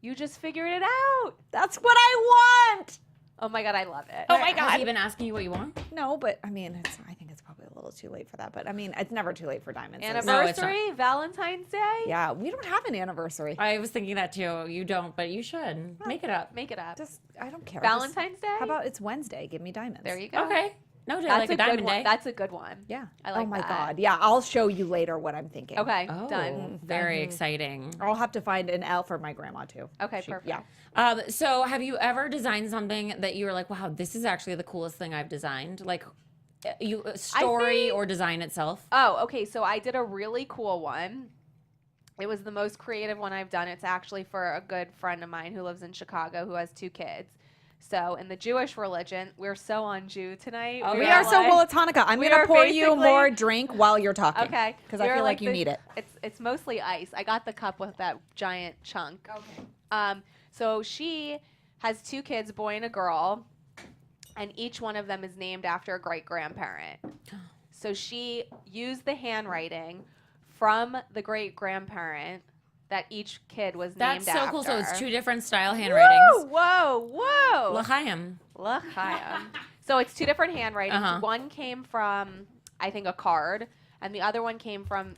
you just figured it out." That's what I want. Oh my God, I love it. Oh my Has God. he been asking you what you want? No, but I mean, I think it's probably a little too late for that. But I mean, it's never too late for diamonds. No, it's Anniversary, Valentine's Day. Yeah, we don't have an anniversary. I was thinking that too. You don't, but you should. Make it up. Make it up. Just, I don't care. Valentine's Day. How about it's Wednesday? Give me diamonds. There you go. Okay. No, That's like a a good diamond one. day. That's a good one. Yeah. I like Oh my that. God. Yeah, I'll show you later what I'm thinking. Okay, Oh, done. very exciting. I'll have to find an L for my grandma too. Okay, perfect. Yeah. So have you ever designed something that you were like, wow, this is actually the coolest thing I've designed? Like a story think- or design itself? Oh, okay. So I did a really cool one. It was the most creative one I've done. It's actually for a good friend of mine who lives in Chicago who has 2 kids. So in the Jewish religion, we're so on Jew tonight. Oh, We yeah. are so well. It's Hanukkah. I'm We gonna are pour you basically- more drink while you're talking. Okay. Because I We're feel like you the- need it. It's mostly ice. I got the cup with that giant chunk. Okay. So she has 2 kids, boy and a girl, and each one of them is named after a great grandparent. So she used the handwriting from the great grandparent that each kid was That's named so after. cool. So it's 2 different style handwritings. Whoa. L'chaim. L'chaim. So it's 2 different handwritings. Uh-huh. One came from, I think, a card, and the other one came from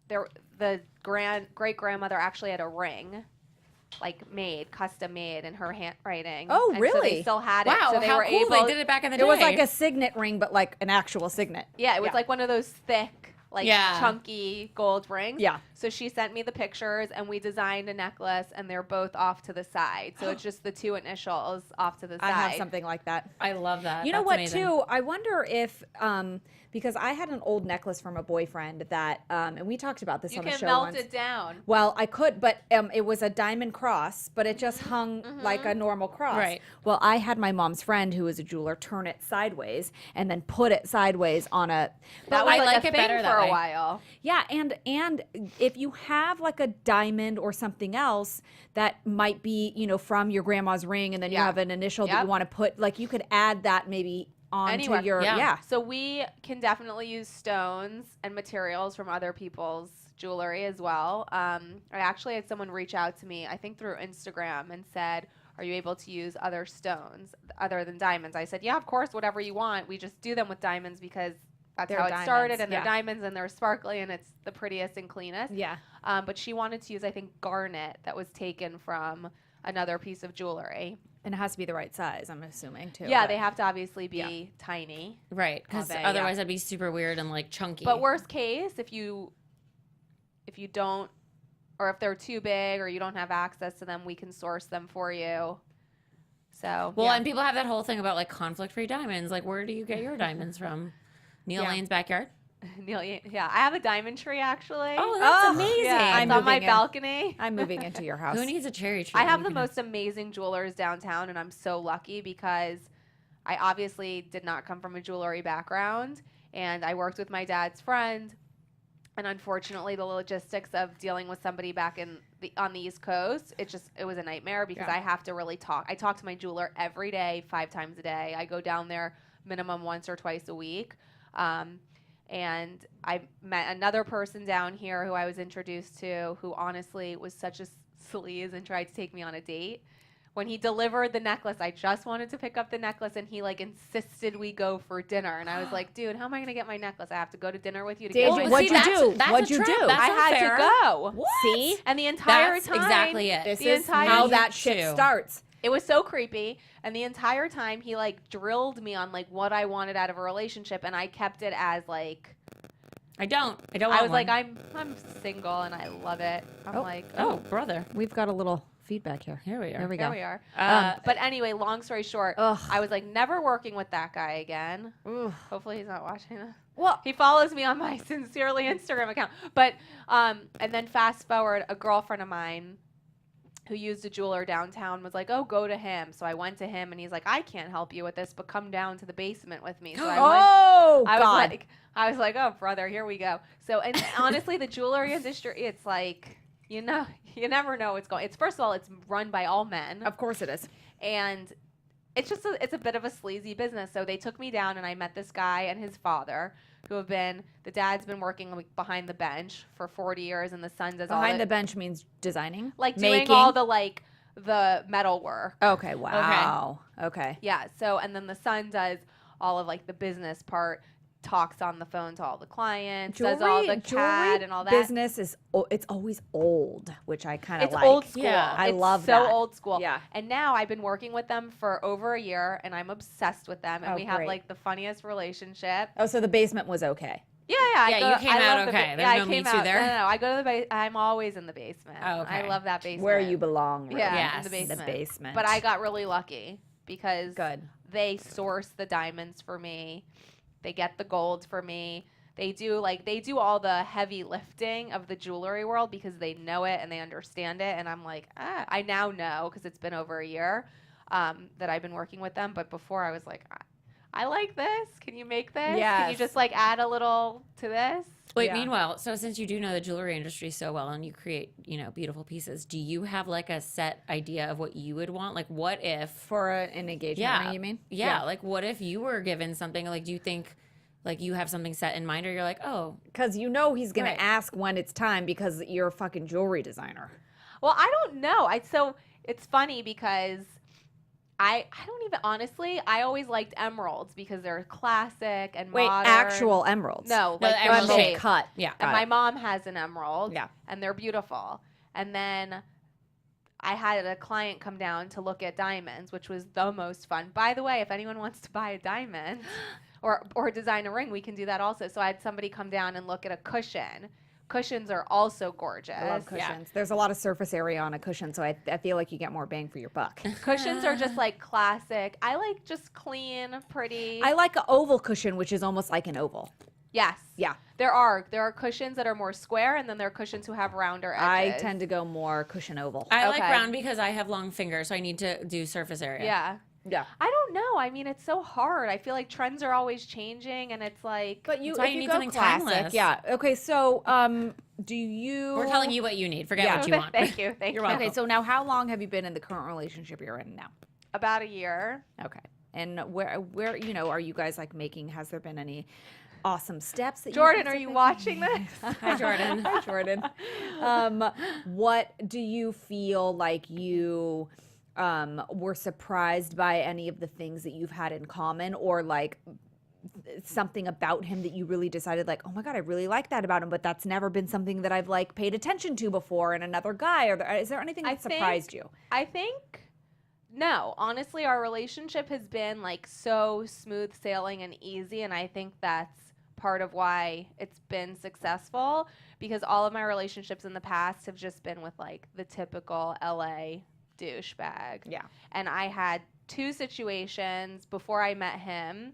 the great grandmother actually had a ring, like custom made in her handwriting. Oh, And So really? they still had it. Wow, so they how were cool. able. They did it back in the day. It was like a signet ring, but like an actual signet. Yeah, it was Yeah. like one of those thick, like Yeah. chunky gold rings. Yeah. So she sent me the pictures, and we designed a necklace, and they're both off to the side. So it's just the 2 initials off to the side. I have something like that. I love that. You know That's what, amazing. too? I wonder if, because I had an old necklace from a boyfriend that, and we talked about this You on the can show melt once. it down. Well, I could, but it was a diamond cross, but it just hung like a normal cross. Right. Well, I had my mom's friend who was a jeweler turn it sideways and then put it sideways on a. That I was like a it thing better for that a way. while. Yeah, and if you have like a diamond or something else that might be, from your grandma's ring, and then you Yeah. have an initial that Yep. you want to put, like you could add that maybe onto Anywhere. your Yeah. So we can definitely use stones and materials from other people's jewelry as well. I actually had someone reach out to me, I think through Instagram, and said, are you able to use other stones other than diamonds? I said, yeah, of course, whatever you want. We just do them with diamonds because that's They're how it started, diamonds, and they're diamonds, and they're sparkly, and it's the prettiest and cleanest. Yeah. But she wanted to use, I think, garnet that was taken from another piece of jewelry. And it has to be the right size, I'm assuming, too. Yeah, but- they have to obviously be tiny. Right, because Of it, otherwise that'd be super weird and like chunky. But worst case, if you don't, or if they're too big or you don't have access to them, we can source them for you. So Well, and people have that whole thing about like conflict-free diamonds. Like, where do you get your diamonds from? Neil Lane's backyard? Neil, yeah, I have a diamond tree actually. Oh, that's Oh, amazing. yeah, I'm it's on my moving in. balcony. I'm moving into your house. Who needs a cherry tree? I have You the can most amazing jewelers downtown, and I'm so lucky because I obviously did not come from a jewelry background, and I worked with my dad's friend. And unfortunately, the logistics of dealing with somebody back on the East Coast, it was a nightmare because I have to really talk. I talk to my jeweler every day, 5 times a day. I go down there minimum once or twice a week. And I met another person down here who I was introduced to who honestly was such a sleaze and tried to take me on a date. When he delivered the necklace, I just wanted to pick up the necklace, and he like insisted we go for dinner. And I was like, dude, how am I going to get my necklace? I have to go to dinner with you to Did get you- my what'd you necklace. do? That's What'd a you trap. do? That's I had unfair. to go. What? See? And the entire That's time, exactly it. This the is entire how Me that shit too. starts. it was so creepy. And the entire time he like drilled me on like what I wanted out of a relationship, and I kept it as like I don't want I was one. like I'm single and I love it. I'm like Oh, brother. We've got a little feedback here. Here we are. There we here go. we are. Uh, But anyway, long story short, Ugh. I was like never working with that guy again. Ugh. Hopefully he's not watching this. Well, He follows me on my Sincerely Instagram account. But and then fast forward, a girlfriend of mine who used a jeweler downtown was like, "Oh, go to him." So I went to him, and he's like, "I can't help you with this, but come down to the basement with me." So I went. oh, I God. was like, "Oh, brother, here we go." So and honestly, the jewelry industry, it's like you never know what's going. It's first of all, it's run by all men, Of course it is. and it's just it's a bit of a sleazy business. So they took me down, and I met this guy and his father, who have been the dad's been working like behind the bench for 40 years, and the son does all Behind the bench means designing? like making? doing all the metal work. Okay, wow. Okay. Yeah. So and then the son does all of like the business part. Talks on the phone to all the clients, does all the CAD and all that. Business is it's always old, which I kind of It's like. old school. Yeah. I It's love so that. old school. Yeah. And now I've been working with them for over a year, and I'm obsessed with them. And Oh, we have great. like the funniest relationship. Oh, so the basement was okay. Yeah. Yeah, you came I out love the okay. ba- There's yeah, no I Me came Too out. there? No. I go to the I'm always in the basement. Oh, okay. I love that basement. Where you belong. Really. Yeah, Yes. in the The basement. The basement. But I got really lucky because Good. they source the diamonds for me. They get the gold for me. They do all the heavy lifting of the jewelry world because they know it and they understand it. And I'm like, I now know because it's been over a year that I've been working with them. But before I was like, I like this. Can you make this? Can you Yes. just like add a little to this? Wait, Yeah. meanwhile, so since you do know the jewelry industry so well and you create, beautiful pieces, do you have like a set idea of what you would want? Like, what if, For an engagement Yeah. ring, you mean? yeah, like what if you were given something? Like, do you think like you have something set in mind, or you're like, oh, Because you know he's going Right. to ask when it's time because you're a fucking jewelry designer. Well, I don't know. So it's funny because I don't even honestly. I always liked emeralds because they're classic and Wait, modern. actual emeralds? No, No, like the the emerald shape. cut. yeah, And my mom has an emerald. Yeah. And they're beautiful. And then I had a client come down to look at diamonds, which was the most fun. By the way, if anyone wants to buy a diamond or design a ring, we can do that also. So I had somebody come down and look at a cushion. Cushions are also gorgeous. I love cushions. There's a lot of surface area on a cushion, so I feel like you get more bang for your buck. Cushions are just like classic. I like just clean, pretty. I like an oval cushion, which is almost like an oval. Yes. Yeah. There are cushions that are more square, and then there are cushions who have rounder edges. I tend to go more cushion oval. I like Okay. round because I have long fingers, so I need to do surface area. Yeah. Yeah. I don't know. I mean, it's so hard. I feel like trends are always changing, and it's like. But That's why if you you need go something classic, timeless. yeah. Okay, so do you? We're telling you what you need. Forget Yeah. what you want. Thank you. You're welcome. Okay, so now how long have you been in the current relationship you're in now? About a year. Okay. And where you know, are you guys like making? Has there been any awesome steps that Jordan, you are you watching this? Hi, Jordan. Hi, Jordan. What do you feel like you were surprised by any of the things that you've had in common, or like something about him that you really decided like, oh my God, I really like that about him, but that's never been something that I've like paid attention to before in another guy? Or is there anything that surprised you? I think no. Honestly, our relationship has been like so smooth sailing and easy, and I think that's part of why it's been successful, because all of my relationships in the past have just been with like the typical LA douchebag. Yeah. And I had 2 situations before I met him.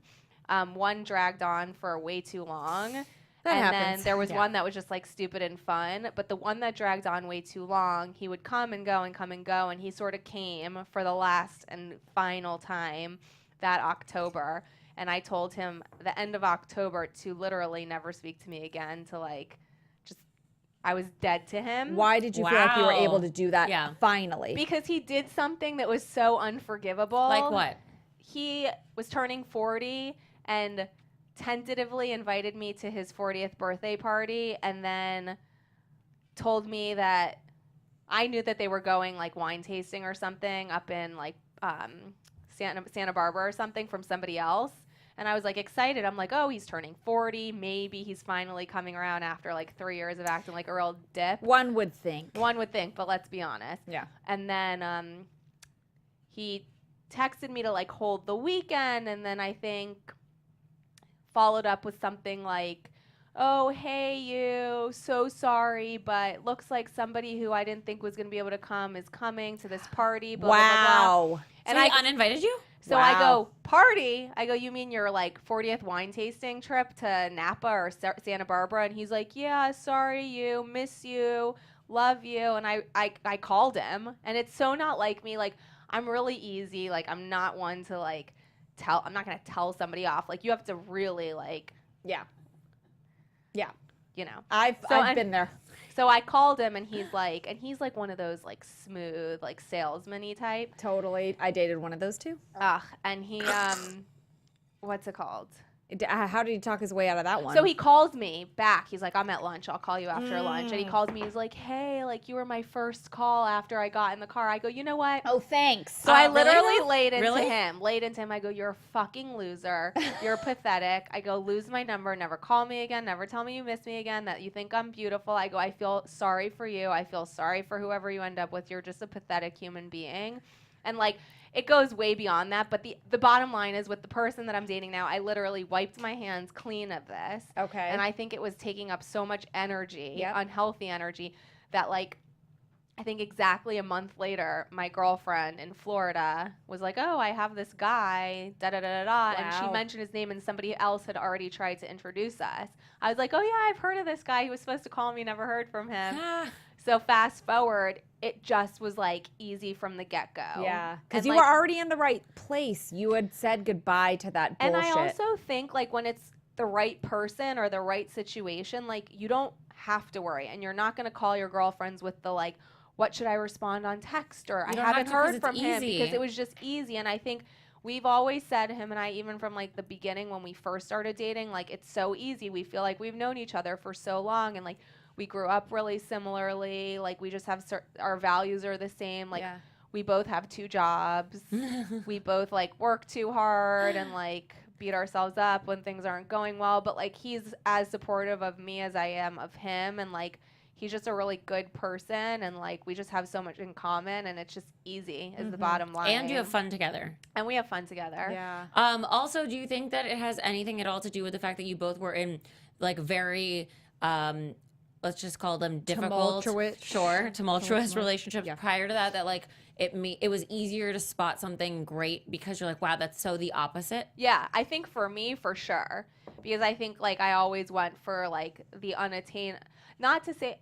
One dragged on for way too long. Then there was one that was just like stupid and fun. But the one that dragged on way too long, he would come and go and come and go. And he sort of came for the last and final time that October. And I told him the end of October to literally never speak to me again, to like, just, I was dead to him. Why did you feel like you were able to do that finally? Because he did something that was so unforgivable. Like what? He was turning 40 and tentatively invited me to his 40th birthday party, and then told me that I knew that they were going like wine tasting or something up in like Santa Barbara or something from somebody else. And I was like excited. I'm like, oh, he's turning 40. Maybe he's finally coming around after like 3 years of acting like a real dip. One would think, but let's be honest. Yeah. And then he texted me to like hold the weekend, and then I think followed up with something like, oh, hey, you, so sorry, but looks like somebody who I didn't think was going to be able to come is coming to this party. Blah, blah, blah, blah. And so he uninvited you? So I go, party? I go, you mean your like 40th wine tasting trip to Napa or Santa Barbara? And he's like, yeah, sorry, you, miss you, love you. And I called him, and it's so not like me. Like, I'm really easy. Like, I'm not one to like I'm not going to tell somebody off. Like, you have to really like, yeah, you know. I've been there. So I called him, and he's like one of those like smooth, like salesman-y type. Totally. I dated one of those too. And he, what's it called? How did he talk his way out of that one? So he calls me back. He's like, I'm at lunch. I'll call you after lunch. And he calls me. He's like, hey, like, you were my first call after I got in the car. I go, you know what? Oh, thanks. So I literally laid into him. I go, you're a fucking loser. You're pathetic. I go, lose my number. Never call me again. Never tell me you miss me again, that you think I'm beautiful. I go, I feel sorry for you. I feel sorry for whoever you end up with. You're just a pathetic human being. And like, it goes way beyond that, but the bottom line is, with the person that I'm dating now, I literally wiped my hands clean of this. Okay. And I think it was taking up so much energy, unhealthy energy, that like, I think exactly a month later, my girlfriend in Florida was like, oh, I have this guy, da-da-da-da-da, Wow. and she mentioned his name, and somebody else had already tried to introduce us. I was like, oh, yeah, I've heard of this guy. He was supposed to call me, never heard from him. So fast forward, it just was like easy from the get-go. Yeah, because you were already in the right place. You had said goodbye to that bullshit. And I also think like when it's the right person or the right situation, like you don't have to worry, and you're not going to call your girlfriends with the like, what should I respond on text, or I haven't heard from him, because it was just easy. And I think we've always said, him and I, even from like the beginning when we first started dating, like it's so easy. We feel like we've known each other for so long, and like we grew up really similarly. Like we just have our values are the same. Like we both have 2 jobs. We both like work too hard and like beat ourselves up when things aren't going well. But like he's as supportive of me as I am of him, and like he's just a really good person, and like we just have so much in common, and it's just easy is the bottom line. And you have fun together. And we have fun together. Yeah. Also, do you think that it has anything at all to do with the fact that you both were in like very let's just call them difficult, tumultuous relationships prior to that like it was easier to spot something great because you're like, wow, that's so the opposite? Yeah, I think for me, for sure, because I think like I always went for like the unattainable, not to say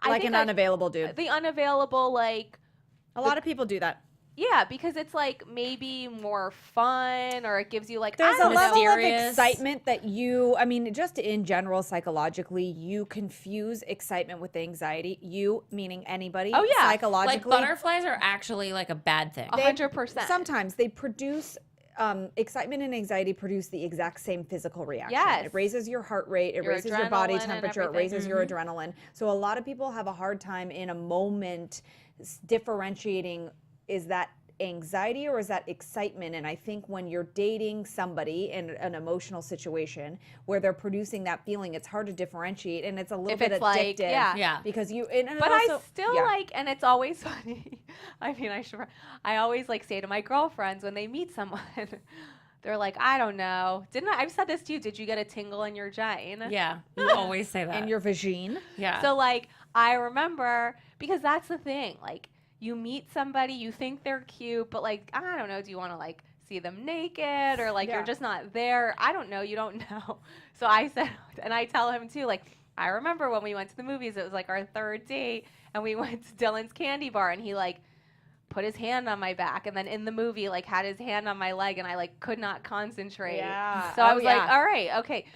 like an unavailable dude. The unavailable, like a lot of people do that. Yeah, because it's like maybe more fun, or it gives you like there's a level of excitement that I mean, just in general, psychologically, you confuse excitement with anxiety. You, meaning anybody. Oh yeah, psychologically, like butterflies are actually like a bad thing. 100%. Sometimes they produce excitement and anxiety produce the exact same physical reaction. Yes. It raises your heart rate, it Your raises your body adrenaline and temperature, it everything. raises your adrenaline. So a lot of people have a hard time in a moment differentiating, is that anxiety or is that excitement? And I think when you're dating somebody in an emotional situation where they're producing that feeling, it's hard to differentiate, and it's a little If bit it's addictive. like, yeah. Yeah. Because you, and But also, I still like, and it's always funny. I mean, I always like say to my girlfriends when they meet someone, they're like, I don't know. I've said this to you. Did you get a tingle in your gine? Yeah, you always say that. in your vagine. yeah. So like, I remember, because that's the thing. Like, you meet somebody, you think they're cute, but like, I don't know. Do you want to like see them naked, or like Yeah. you're just not there? I don't know. You don't know. So I said, and I tell him too, like, I remember when we went to the movies, it was like our third date, and we went to Dylan's candy bar, and he like put his hand on my back, and then in the movie like had his hand on my leg, and I like could not concentrate. Yeah. So I Oh, was yeah. like, all right, okay.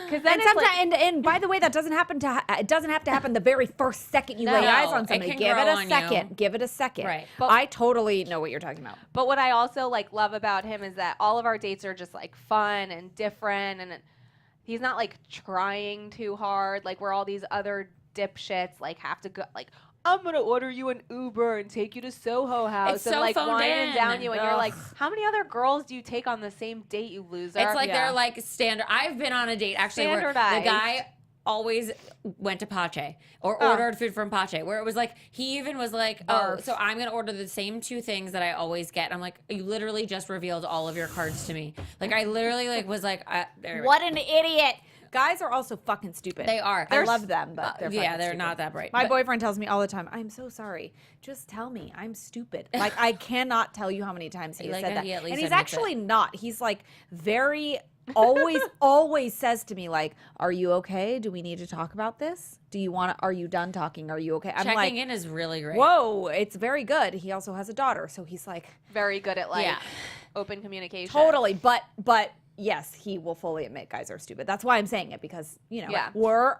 Because then And it's sometimes, like, and by the way, that doesn't happen it doesn't have to happen the very first second you No. lay eyes No, on it somebody. can Give it grow a on you. second. Give it a second. Right. But- I totally know what you're talking about. but what I also like love about him is that all of our dates are just like fun and different, and he's not like trying too hard. Like we're all these other dipshits like have to go like, I'm gonna order you an Uber and take you to Soho House It's and so like phoned wine in. down you, and you're Ugh. like, how many other girls do you take on the same date, you loser? It's like Yeah. they're like standard. I've been on a date actually where the Standardized. guy always went to Pache or Oh. ordered food from Pache, where it was like he even was like, oh, Barf. so I'm gonna order the same two things that I always get. I'm like, you literally just revealed all of your cards to me. Like I literally like was like, there we What an idiot! Guys are also fucking stupid. They are. I love them, but they're yeah, fucking they're stupid. not that bright. My But- boyfriend tells me all the time, I'm so sorry. Just tell me. I'm stupid. Like, I cannot tell you how many times he has Like, said that. he at least And he's admits actually not. He's like very, always says to me, like, are you okay? Do we need to talk about this? Are you done talking? Are you okay? I'm Checking like, in is really great. whoa, it's very good. He also has a daughter. So he's like, very good at like Yeah. open communication. totally. But yes, he will fully admit guys are stupid. That's why I'm saying it, because, you know, Yeah. we're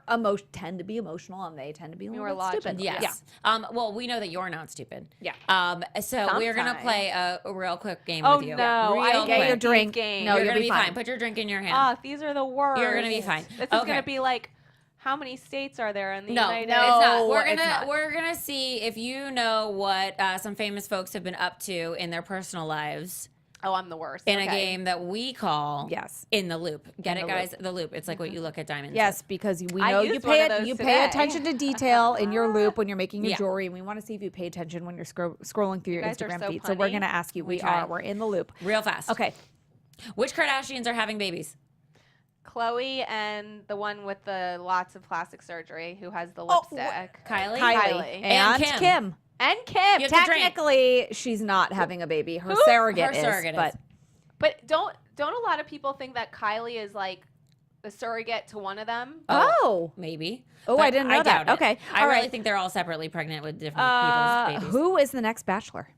tend to be emotional and they tend to be a little We're bit logical. stupid. Yes. Well, we know that you're not stupid. Yeah. So we're gonna Sometimes. play a real quick game Oh with you. no, Real I quick. Get your hate drink. these games. No, You're you'll gonna be be fine. fine. Put your drink in your hand. Ah, these are the worst. You're gonna be fine. This is Okay. gonna be like, how many states are there in the No, United it's not. No, it's not. We're gonna see if you know what some famous folks have been up to in their personal lives Oh, I'm the worst. in a Okay. game that we call Yes. In the Loop. Get In it, the guys? The Loop. It's like what you look at diamonds. Yes, because we I know you used one of those you pay today. attention to detail in your loop when you're making your Yeah. jewelry, and we want to see if you pay attention when you're scrolling through your guys are Instagram so feed. So we're punny. gonna ask you. We try. are. We're in the loop. Real fast. Okay. Which Kardashians are having babies? Chloe and the one with the lots of plastic surgery who has the Oh, lipstick. Kylie. Kylie. and And Kim. And Kim. You have to drink. Technically, she's not having a baby. Her Who? surrogate Her is. surrogate but is. But don't a lot of people think that Kylie is like the surrogate to one of them? oh, Maybe. Oh, But I didn't know that. doubt it. Okay. I All really right. think they're all separately pregnant with different people's babies. who is the next bachelor?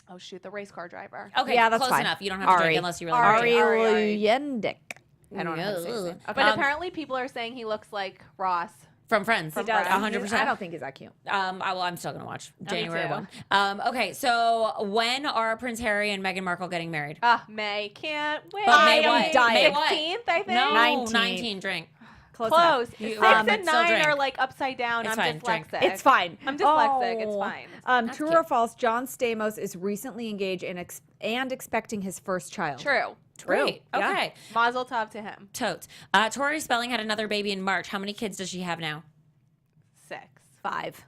Oh shoot, the race car driver. Okay, Yeah, that's close fine. enough. You don't have to Ari. drink unless you really Ari want Ari. Luyendyk. I don't know how to say his name. to. But apparently people are saying he looks like Ross. From Friends. He does. 100%. I don't think he's that cute. I'm still going to watch January too. 1. Okay, so when are Prince Harry and Meghan Markle getting married? May can't wait. But May I am what? dying. May what? 16th, I think. No, 19. 19 drink. Close. Close. enough. 6 You- and but still 9 drink. are like upside down. It's I'm fine, drink. dyslexic. It's fine. I'm dyslexic. It's Oh. fine. That's True cute. or false? John Stamos is recently engaged and expecting his first child. True. Great. Yeah. Okay. Mazel tov to him. Totes. Tori Spelling had another baby in March. How many kids does she have now? 6. 5.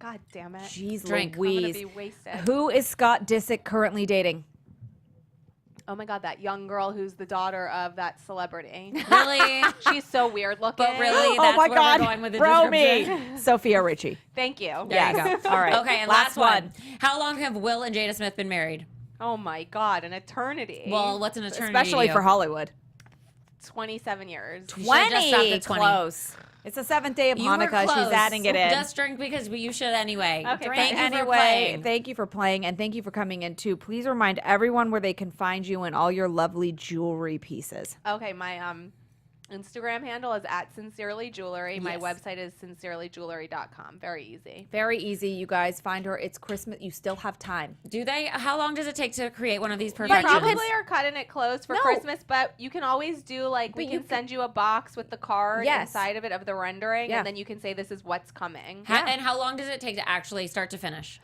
God damn it. Jeez Drink. I'm gonna Louise. be wasted. Who is Scott Disick currently dating? Oh my god, that young girl who's the daughter of that celebrity. Really? She's so weird looking. But really, Oh that's my where God. we're going with the Romy. description. Sophia Richie. Thank you. There you Yes. go. All right. Okay, and last one. How long have Will and Jada Smith been married? Oh my god, an eternity. Well, what's an eternity? Especially to for you? Hollywood. 27 years. You should've just stopped at 20. Close. It's the 7th day of You were Hanukkah. close. She's adding it in. Just drink because you should anyway. Okay, Thank fine. you for Anyway, playing. thank you for playing, and thank you for coming in too. Please remind everyone where they can find you and all your lovely jewelry pieces. Okay, my Instagram handle is @sincerelyjewelry. My Yes. website is sincerelyjewelry.com. Very easy. Very easy, you guys. Find her. It's Christmas. You still have time. Do they? How long does it take to create one of these You perfections? probably are cutting it close for No. Christmas, but you can always do we But you can send you a box with the card Yes. inside of it of the rendering, Yeah. and then you can say this is what's coming. And how long does it take to actually start to finish?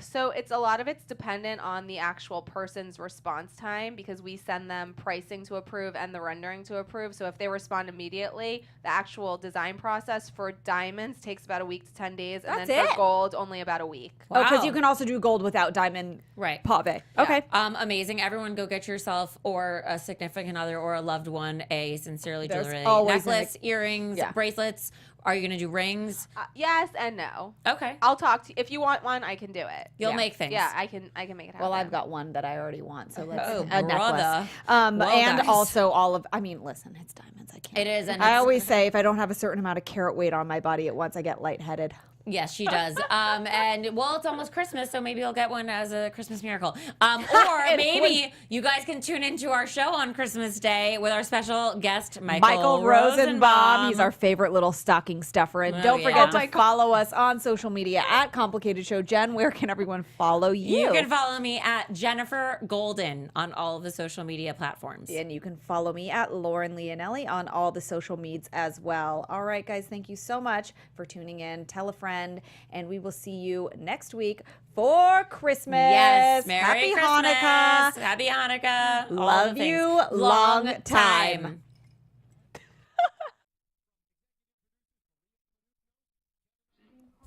So it's a lot of it's dependent on the actual person's response time because we send them pricing to approve and the rendering to approve. So if they respond immediately, the actual design process for diamonds takes about a week to 10 days, and That's then it? for gold, only about a week. Oh, because Wow. you can also do gold without diamond Right. pave. Okay. Amazing. Everyone go get yourself or a significant other or a loved one a Sincerely There's Jewelry always an necklace, earrings, Yeah. bracelets. Are you going to do rings? Yes and no. Okay. I'll talk to you. If you want one, I can do it. You'll Yeah. make things. Yeah, I can make it happen. Well, I've got one that I already want, so let's Oh, a necklace. brother. And guys. also all of. I mean, listen, it's diamonds. I can't. It is, and I it's- always say if I don't have a certain amount of carat weight on my body at once, I get lightheaded. Yes, she does. And well, it's almost Christmas, so maybe you'll get one as a Christmas miracle. Or maybe you guys can tune into our show on Christmas Day with our special guest, Michael Rosenbaum. He's our favorite little stocking stuffer. And Oh, don't yeah. forget Oh, to my God. follow us on social media at Complicated Show. Jen, where can everyone follow you? You can follow me at Jennifer Golden on all of the social media platforms. And you can follow me at Lauren Leonelli on all the social medias as well. All right, guys, thank you so much for tuning in. Tell a friend, and we will see you next week for Christmas. Yes, Merry Happy Christmas. Hanukkah. Happy Hanukkah. All Love the things. you. Long time.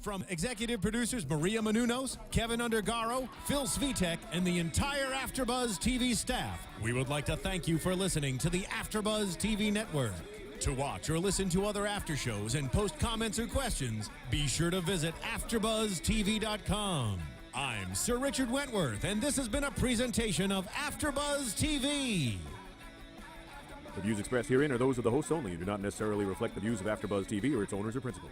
From executive producers Maria Menounos, Kevin Undergaro, Phil Svitek, and the entire AfterBuzz TV staff, we would like to thank you for listening to the AfterBuzz TV network. To watch or listen to other after shows and post comments or questions, be sure to visit AfterBuzzTV.com. I'm Sir Richard Wentworth, and this has been a presentation of AfterBuzz TV. The views expressed herein are those of the hosts only and do not necessarily reflect the views of AfterBuzz TV or its owners or principals.